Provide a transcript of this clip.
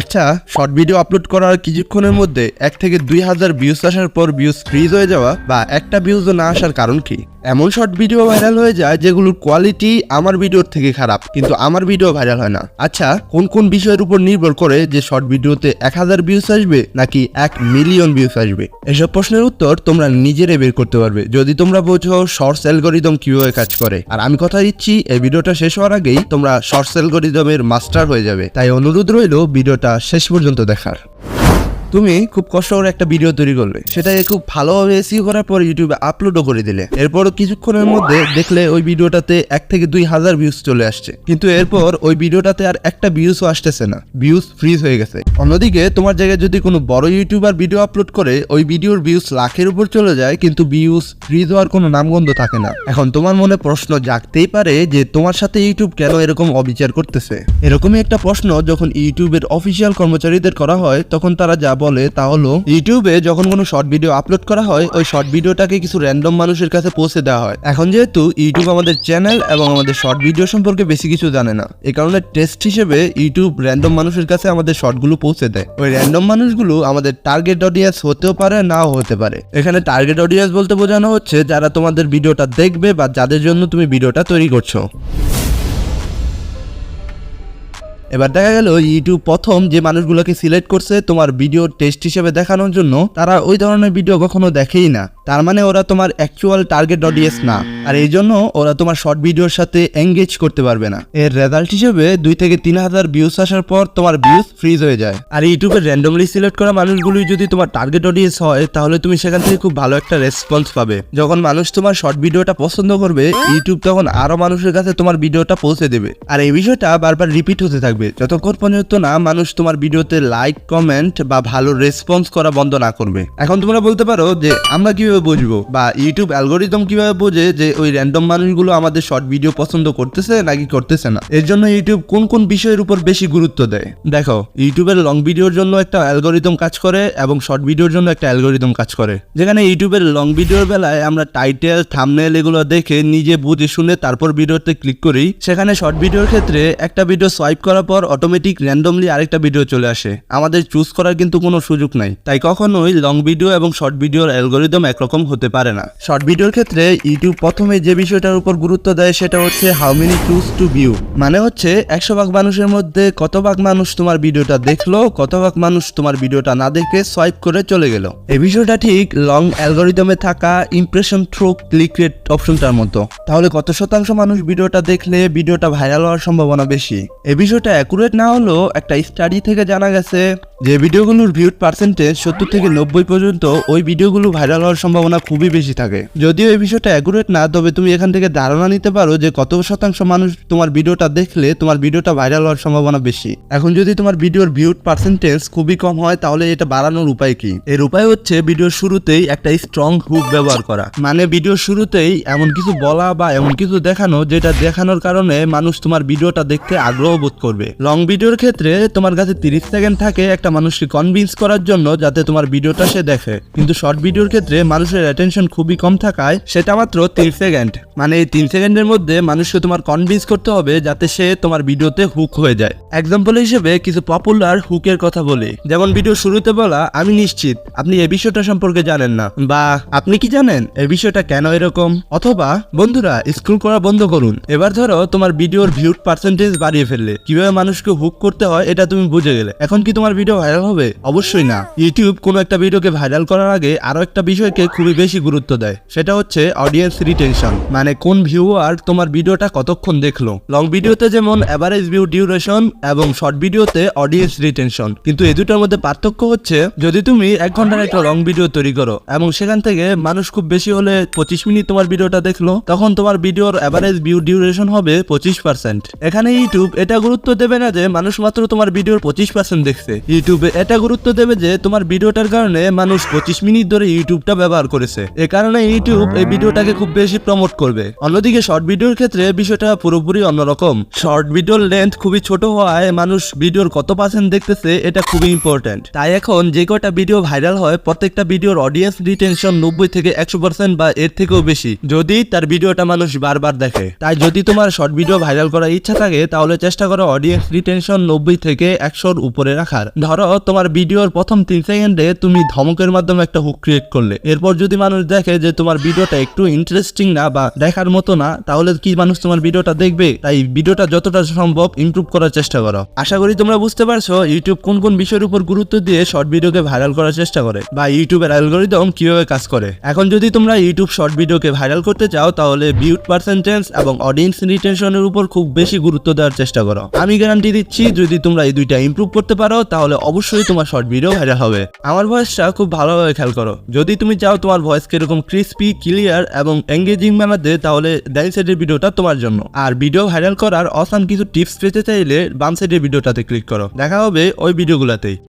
আচ্ছা, short video upload করার কিছুক্ষণের মধ্যে 1 থেকে 2,000 ভিউজ আসার পর ভিউজ ফ্রিজ হয়ে যাওয়া বা একটা ভিউজও না আসার কারণ কি? এমন শর্ট ভিডিও ভাইরাল হয়ে যায় যেগুলোর কোয়ালিটি আমার ভিডিওর থেকে খারাপ, কিন্তু আমার ভিডিও ভাইরাল হয় না। আচ্ছা, কোন কোন বিষয়ের উপর নির্ভর করে যে শর্ট ভিডিওতে 1000 ভিউজ আসবে নাকি 1 মিলিয়ন ভিউজ আসবে? এসব প্রশ্নের উত্তর তোমরা নিজেরাই বের করতে পারবে যদি তোমরা বোঝো শর্টস অ্যালগরিদম কিভাবে কাজ করে। আর আমি কথা দিচ্ছি, এই ভিডিওটা শেষ হওয়ার আগেই তোমরা শর্টস অ্যালগরিদমের মাস্টার হয়ে যাবে। তাই অনুরোধ রইল ভিডিওটা শেষ পর্যন্ত দেখার। তুমি খুব কষ্ট করে একটা ভিডিও তৈরি করলে, সেটাকে খুব ভালোভাবে এসইও করার পর ইউটিউবে আপলোডও করে দিলে, এরপরও কিছুক্ষণের মধ্যে দেখলে ওই ভিডিওটাতে 1 থেকে 2,000 ভিউজ চলে আসছে, কিন্তু এরপর ওই ভিডিওটাতে আর একটা ভিউজও আসতেছে না, ভিউজ ফ্রিজ হয়ে গেছে। অন্যদিকে তোমার জায়গায় যদি কোনো বড় ইউটিউবার ভিডিও আপলোড করে ওই ভিডিওর ভিউজ লাখের উপর চলে যায়, কিন্তু ভিউজ ফ্রিজ হওয়ার কোনো নামগন্ধ থাকে না। এখন তোমার মনে প্রশ্ন জাগতেই পারে যে তোমার সাথে ইউটিউব কেন এরকম অবিচার করতেছে। এরকমই একটা প্রশ্ন যখন ইউটিউবের অফিসিয়াল কর্মচারীদের করা হয়, তখন তারা যা বলে তা হলো, ইউটিউবে যখন কোনো শর্ট ভিডিও আপলোড করা হয় ওই শর্ট ভিডিওটাকে কিছু র্যান্ডম মানুষের কাছে পৌঁছে দেওয়া হয়। এখন যেহেতু ইউটিউব আমাদের চ্যানেল এবং আমাদের শর্ট ভিডিও সম্পর্কে বেশি কিছু জানে না, এই কারণে টেস্ট হিসেবে ইউটিউব র্যান্ডম মানুষের কাছে আমাদের শর্টগুলো পৌঁছে দেয়। ওই র্যান্ডম মানুষগুলো আমাদের টার্গেট অডিয়েন্স হতেও পারে, নাও হতে পারে। এখানে টার্গেট অডিয়েন্স বলতে বোঝানো হচ্ছে যারা তোমাদের ভিডিওটা দেখবে বা যাদের জন্য তুমি ভিডিওটা তৈরি করছো। এবার দেখা গেল ইউটিউব প্রথম যে মানুষগুলোকে সিলেক্ট করছে তোমার ভিডিও টেস্ট হিসেবে দেখানোর জন্য, তারা ওই ধরনের ভিডিও কখনো দেখেই না। তার মানে ওরা তোমার অ্যাকচুয়াল টার্গেট অডিয়েন্স না, আর এই জন্য ওরা তোমার শর্ট ভিডিওর সাথে এঙ্গেজ করতে পারবে না। এর রেজাল্ট হিসেবে 2 থেকে 3,000 ভিউজ আসার পর তোমার ভিউজ ফ্রিজ হয়ে যায়। আর ইউটিউবের র্যান্ডমলি সিলেক্ট করা মানুষগুলোই যদি তোমার টার্গেট অডিয়েন্স হয়, তাহলে তুমি সেখান থেকে খুব ভালো একটা রেসপন্স পাবে। যখন মানুষ তোমার শর্ট ভিডিওটা পছন্দ করবে, ইউটিউব তখন আরো মানুষের কাছে তোমার ভিডিওটা পৌঁছে দেবে। আর এই বিষয়টা বারবার রিপিট হতে থাকবে যতক্ষণ পর্যন্ত না মানুষ তোমার ভিডিওতে লাইক, কমেন্ট বা ভালো রেসপন্স করা বন্ধ না করবে। এখন তোমরা বলতে পারো যে আমরা কিভাবে বুঝবো বা ইউটিউব অ্যালগরিদম কিভাবে বোঝে যে ওই র্যান্ডম মানুষগুলো আমাদের শর্ট ভিডিও পছন্দ করতেছে নাকি করতেছে না? এর জন্য ইউটিউব কোন কোন বিষয়ের উপর বেশি গুরুত্ব দেয়। দেখো, ইউটিউবের লং ভিডিওর জন্য একটা অ্যালগরিদম কাজ করে এবং শর্ট ভিডিওর জন্য একটা অ্যালগরিদম কাজ করে। যেখানে ইউটিউবের লং ভিডিওর বেলায় আমরা টাইটেল, থাম্বনেল এগুলো দেখে নিজে বুঝে শুনে তারপর ভিডিওতে ক্লিক করি, সেখানে শর্ট ভিডিওর ক্ষেত্রে একটা ভিডিও সোয়াইপ করার পর অটোমেটিক র্যান্ডমলি আরেকটা ভিডিও চলে আসে, আমাদের চুজ করার কিন্তু কোনো সুযোগ নাই। তাই কখনোই লং ভিডিও এবং শর্ট ভিডিওর অ্যালগরিদম একরকম হতে পারে না। শর্ট ভিডিওর ক্ষেত্রে ইউটিউব প্রথমে যে বিষয়টার উপর গুরুত্ব দেয় সেটা হচ্ছে how many clicks two view, মানে হচ্ছে 100 ভাগ মানুষের মধ্যে কত ভাগ মানুষ তোমার ভিডিওটা দেখলো, কত ভাগ মানুষ তোমার ভিডিওটা না দেখে সোয়াইপ করে চলে গেল। এই বিষয়টা ঠিক লং অ্যালগরিদমে থাকা ইমপ্রেশন থ্রু ক্লিক রেট অপশনটার মতো। তাহলে কত শতাংশ মানুষ ভিডিওটা দেখলে ভিডিওটা ভাইরাল হওয়ার সম্ভাবনা বেশি? এই বিষয়টা অ্যাকুরেট না হলেও একটা স্টাডি থেকে জানা গেছে যে ভিডিওগুলোর ভিউড পার্সেন্টেজ 70 থেকে 90 পর্যন্ত ওই ভিডিওগুলো ভাইরাল হওয়ার সম্ভাবনা খুবই বেশি থাকে। যদিও এই বিষয়টা অ্যাকুরেট না, তবে তুমি এখান থেকে ধারণা নিতে পারো যে কত শতাংশ মানুষ তোমার ভিডিওটা দেখলে তোমার ভিডিওটা ভাইরাল হওয়ার সম্ভাবনা বেশি। এখন যদি তোমার ভিডিওর ভিউড পার্সেন্টেজ খুবই কম হয়, তাহলে এটা বাড়ানোর উপায় কি? এর উপায় হচ্ছে ভিডিওর শুরুতেই একটা স্ট্রং হুক ব্যবহার করা। মানে ভিডিওর শুরুতেই এমন কিছু বলা বা এমন কিছু দেখানো যেটা দেখানোর কারণে মানুষ তোমার ভিডিওটা দেখতে আগ্রহ বোধ করবে। লং ভিডিওর ক্ষেত্রে তোমার কাছে 30 সেকেন্ড থাকে একটা মানুষকে কনভিন্স করার জন্য যাতে তোমার ভিডিওটা সে দেখে, কিন্তু শর্ট ভিডিওর ক্ষেত্রে মানুষের অ্যাটেনশন খুবই কম থাকায় সেটা মাত্র 30 সেকেন্ড। মানে এই 3 সেকেন্ডের মধ্যে মানুষকে তোমার কনভিন্স করতে হবে যাতে সে তোমার ভিডিওতে হুক হয়ে যায়। এক্সাম্পল হিসেবে কিছু পপুলার হুকের কথা বলি, যেমন ভিডিও শুরুতে বলা, আমি নিশ্চিত আপনি এই বিষয়টা সম্পর্কে জানেন না, বা আপনি কি জানেন এই বিষয়টা কেন এরকম, অথবা বন্ধুরা স্ক্রল করা বন্ধ করুন। এবার ধরো তোমার ভিডিওর ভিউড পার্সেন্টেজ বাড়িয়ে ফেললে, কিভাবে মানুষকে হুক করতে হয় এটা তুমি বুঝে গেলে, এখন কি তোমার ভিডিও ভাইরাল হবে? অবশ্যই না। ইউটিউব কোনো একটা ভিডিওকে ভাইরাল করার আগে আরো একটা বিষয়কে খুবই বেশি গুরুত্ব দেয়, সেটা হচ্ছে অডিয়েন্স রিটেনশন, মানে কোন ভিউয়ার তোমার ভিডিওটা কতক্ষণ দেখলো। লং ভিডিওতে যেমন এভারেজ ভিউ ডিউরেশন এবং শর্ট ভিডিওতে অডিয়েন্স রিটেনশন, কিন্তু এই দুটার মধ্যে পার্থক্য হচ্ছে যদি তুমি 1 ঘন্টার একটা লং ভিডিও তৈরি করো এবং সেখান থেকে মানুষ খুব বেশি হলে 25 মিনিট তোমার ভিডিওটা দেখলো, তখন তোমার ভিডিওর এভারেজ ভিউ ডিউরেশন হবে 25%। এখানে ইউটিউব এটা গুরুত্ব দেবে না যে মানুষ মাত্র তোমার ভিডিওর 25% দেখছে, ইউটিউব ইউটিউবে এটা গুরুত্ব দেবে যে তোমার ভিডিওটার কারণে মানুষ 25 মিনিট ধরে ইউটিউবটা ব্যবহার করেছে, এ কারণে ইউটিউব এই ভিডিওটাকে খুব বেশি প্রমোট করবে। অন্যদিকে শর্ট ভিডিওর ক্ষেত্রে বিষয়টা পুরোপুরি অন্যরকম। শর্ট ভিডিওর লেন্থ খুবই ছোট হওয়ায় মানুষ ভিডিওর কত পার্সেন্ট দেখতেছে এটা খুবই ইম্পর্টেন্ট। তাই এখন যে কটা ভিডিও ভাইরাল হয় প্রত্যেকটা ভিডিওর অডিয়েন্স রিটেনশন 90 থেকে 100% বা এর থেকেও বেশি, যদি তার ভিডিওটা মানুষ বারবার দেখে। তাই যদি তোমার শর্ট ভিডিও ভাইরাল করার ইচ্ছা থাকে তাহলে চেষ্টা করো অডিয়েন্স রিটেনশন 90 থেকে 100-র উপরে রাখার। ধরো তোমার ভিডিওর প্রথম 3 সেকেন্ডে তুমি ধমকের মাধ্যমে একটা হুক ক্রিয়েট করলে, এরপর যদি মানুষ দেখে যে তোমার ভিডিওটা একটু ইন্টারেস্টিং না বা দেখার মতো না, তাহলে কি মানুষ তোমার ভিডিওটা দেখবে? তাই ভিডিওটা যতটা সম্ভব ইমপ্রুভ করার চেষ্টা করো। আশা করি তোমরা বুঝতে পারছো ইউটিউব কোন কোন বিষয়ের উপর গুরুত্ব দিয়ে শর্ট ভিডিওকে ভাইরাল করার চেষ্টা করে বা ইউটিউবের অ্যালগরিদম কিভাবে কাজ করে। এখন যদি তোমরা ইউটিউব শর্ট ভিডিওকে ভাইরাল করতে চাও তাহলে ভিউড পার্সেন্টেজ এবং অডিয়েন্স রিটেনশনের উপর খুব বেশি গুরুত্ব দেওয়ার চেষ্টা করো। আমি গ্যারান্টি দিচ্ছি যদি তোমরা এই দুইটা ইমপ্রুভ করতে পারো তাহলে অবশ্যই তোমার শর্ট ভিডিও ভাইরাল হবে। আমার ভয়েসটা খুব ভালোভাবে খেয়াল করো। যদি তুমি চাও তোমার ভয়েসকে এরকম ক্রিস্পি, ক্লিয়ার এবং এঙ্গেজিং বানাতে তাহলে ডান সাইডের ভিডিওটা তোমার জন্য। আর ভিডিও ভাইরাল করার অসাম কিছু টিপস পেতে চাইলে বাম সাইডের ভিডিওটাতে ক্লিক করো। দেখা হবে ওই ভিডিওগুলোতেই।